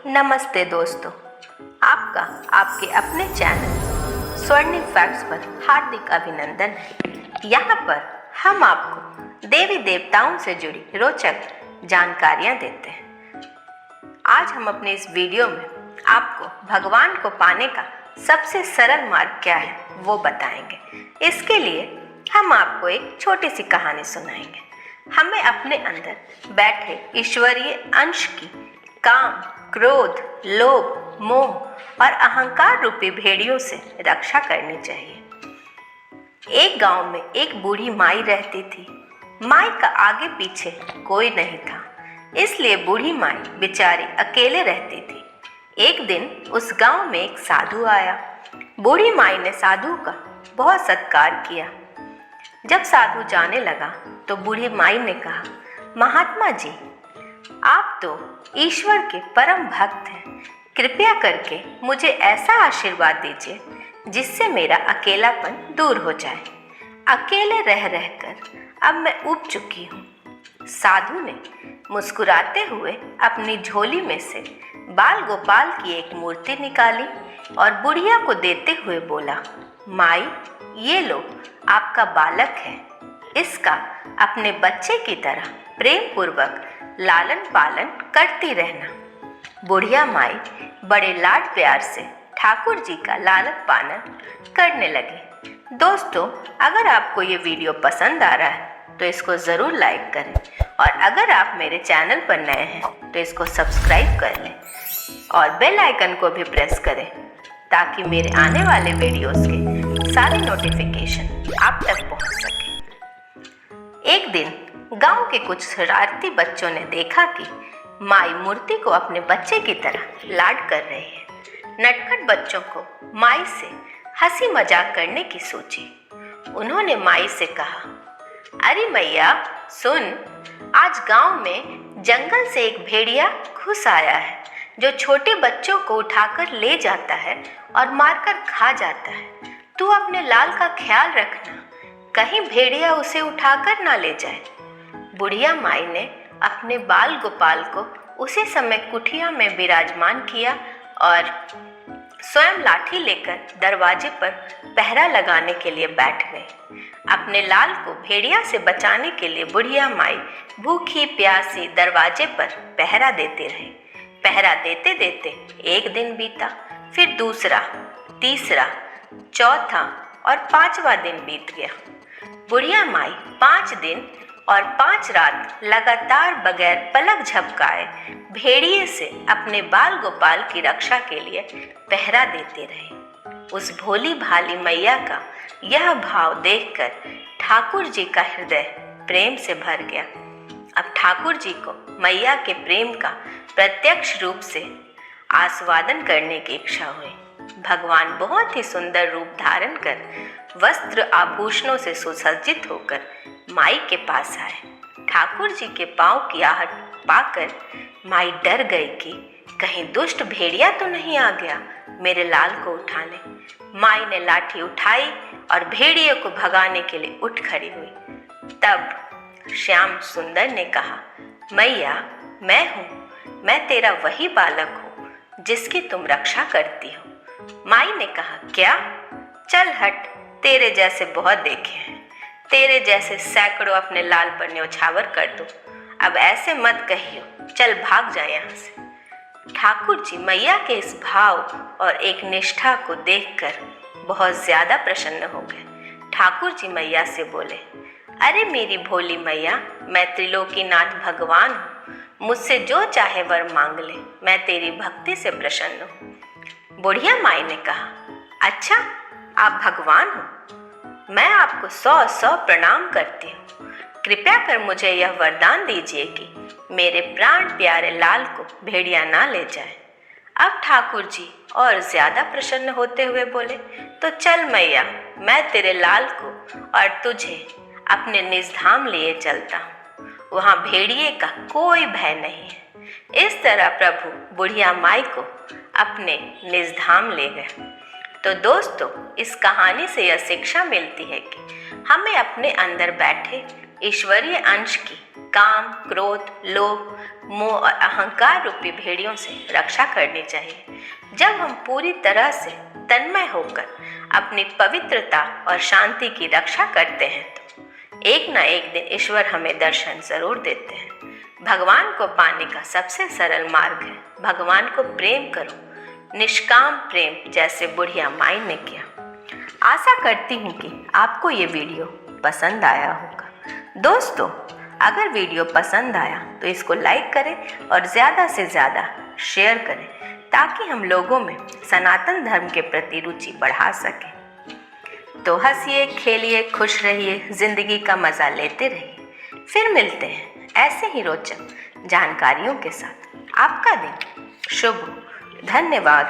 नमस्ते दोस्तों, आपका आपके अपने चैनल स्वर्णिम फैक्ट्स पर हार्दिक अभिनंदन है। यहाँ पर हम आपको देवी देवताओं से जुड़ी रोचक जानकारियाँ देते हैं। आज हम अपने इस वीडियो में आपको भगवान को पाने का सबसे सरल मार्ग क्या है वो बताएंगे। इसके लिए हम आपको एक छोटी सी कहानी सुनाएंगे। हमें अपने अंदर बैठे ईश्वरीय अंश की काम, क्रोध, लोभ, मोह और अहंकार रूपी भेड़ियों से रक्षा करनी चाहिए। एक गांव में एक बूढ़ी माई रहती थी। माई का आगे पीछे कोई नहीं था, इसलिए बूढ़ी माई बेचारी अकेले रहती थी। एक दिन उस गांव में एक साधु आया। बूढ़ी माई ने साधु का बहुत सत्कार किया। जब साधु जाने लगा तो बूढ़ी माई ने कहा, महात्मा जी, आप तो ईश्वर के परम भक्त हैं। कृपया करके मुझे ऐसा आशीर्वाद दीजिए जिससे मेरा अकेलापन दूर हो जाए। अकेले रह रहकर अब मैं ऊब चुकी हूँ। साधु ने मुस्कुराते हुए अपनी झोली में से बाल गोपाल की एक मूर्ति निकाली और बुढ़िया को देते हुए बोला, माई, ये लो, आपका बालक है। इसका अपने बच्चे की तरह प्रेम पूर्वक लालन पालन करती रहना। बुढ़िया माई बड़े लाड प्यार से ठाकुर जी का लालन पालन करने लगी। दोस्तों, अगर आपको ये वीडियो पसंद आ रहा है तो इसको ज़रूर लाइक करें, और अगर आप मेरे चैनल पर नए हैं तो इसको सब्सक्राइब कर लें और बेल आइकन को भी प्रेस करें ताकि मेरे आने वाले वीडियोस के सारे नोटिफिकेशन आप तक पहुंच सके। एक दिन गांव के कुछ शरारती बच्चों ने देखा कि माई मूर्ति को अपने बच्चे की तरह लाड कर रही है। नटखट बच्चों को माई से हंसी मजाक करने की सोची। उन्होंने माई से कहा, अरे मैया सुन, आज गांव में जंगल से एक भेड़िया घुस आया है जो छोटे बच्चों को उठाकर ले जाता है और मारकर खा जाता है। तू अपने लाल का ख्याल रखना, कहीं भेड़िया उसे उठाकर ना ले जाए। बुढ़िया माई ने अपने बाल गोपाल को उसी समय कुटिया में विराजमान किया और स्वयं लाठी लेकर दरवाजे पर पहरा लगाने के लिए बैठ गए। अपने लाल को भेड़िया से बचाने के लिए बुढ़िया माई भूखी प्यासी दरवाजे पर पहरा देते रहे। पहरा देते देते एक दिन बीता, फिर दूसरा, तीसरा, चौथा और पांचवा दिन बीत गया। बुढ़िया माई 5 दिन और 5 रात लगातार बगैर पलक झपकाए भेड़िए से अपने बाल गोपाल की रक्षा के लिए पहरा देते रहे। उस भोली भाली मैया का यह भाव देखकर ठाकुर जी का हृदय प्रेम से भर गया। अब ठाकुर जी को मैया के प्रेम का प्रत्यक्ष रूप से आस्वादन करने की इच्छा हुई। भगवान बहुत ही सुंदर रूप धारण कर वस्त्र आभूषणों से सुसज्जित होकर माई के पास आए। ठाकुर जी के पांव की आहट पाकर माई डर गई कि कहीं दुष्ट भेड़िया तो नहीं आ गया मेरे लाल को उठाने। माई ने लाठी उठाई और भेड़िए को भगाने के लिए उठ खड़ी हुई। तब श्याम सुंदर ने कहा, मैया, मैं हूँ, मैं तेरा वही बालक हूँ जिसकी तुम रक्षा करती हो। माई ने कहा, क्या? चल हट, तेरे जैसे बहुत देखे हैं, तेरे जैसे सैकड़ों अपने लाल पर न्योछावर कर दो। अब ऐसे मत कहियो, चल भाग जा यहाँ से। ठाकुर जी मैया के इस भाव और एक निष्ठा को देखकर बहुत ज्यादा प्रसन्न हो गए। ठाकुर जी मैया से बोले, अरे मेरी भोली मैया, मैं त्रिलोकीनाथ भगवान हूँ, मुझसे जो चाहे वर मांग ले, मैं तेरी भक्ति से प्रसन्न हूँ। बुढ़िया माई ने कहा, अच्छा, आप भगवान हो? मैं आपको 100 प्रणाम करती हूँ। कृपया कर मुझे यह वरदान दीजिए कि मेरे प्राण प्यारे लाल को भेड़िया ना ले जाए। अब ठाकुर जी और ज्यादा प्रसन्न होते हुए बोले, तो चल मैया, मैं तेरे लाल को और तुझे अपने निज धाम लिए चलता हूँ। वहाँ भेड़िए का कोई भय नहीं है। इस तरह प्रभु बुढ़िया माई को अपने निज धाम ले गए। तो दोस्तों, इस कहानी से यह शिक्षा मिलती है कि हमें अपने अंदर बैठे ईश्वरीय अंश की काम, क्रोध, लोभ, मोह और अहंकार रूपी भेड़ियों से रक्षा करनी चाहिए। जब हम पूरी तरह से तन्मय होकर अपनी पवित्रता और शांति की रक्षा करते हैं तो एक न एक दिन ईश्वर हमें दर्शन जरूर देते हैं। भगवान को पाने का सबसे सरल मार्ग है भगवान को प्रेम करो, निष्काम प्रेम, जैसे बुढ़िया माई ने किया। आशा करती हूँ कि आपको ये वीडियो पसंद आया होगा। दोस्तों, अगर वीडियो पसंद आया तो इसको लाइक करें और ज़्यादा से ज़्यादा शेयर करें ताकि हम लोगों में सनातन धर्म के प्रति रुचि बढ़ा सकें। तो हंसिए, खेलिए, खुश रहिए, जिंदगी का मज़ा लेते रहिए। फिर मिलते हैं ऐसे ही रोचक जानकारियों के साथ। आपका दिन शुभ हो। धन्यवाद।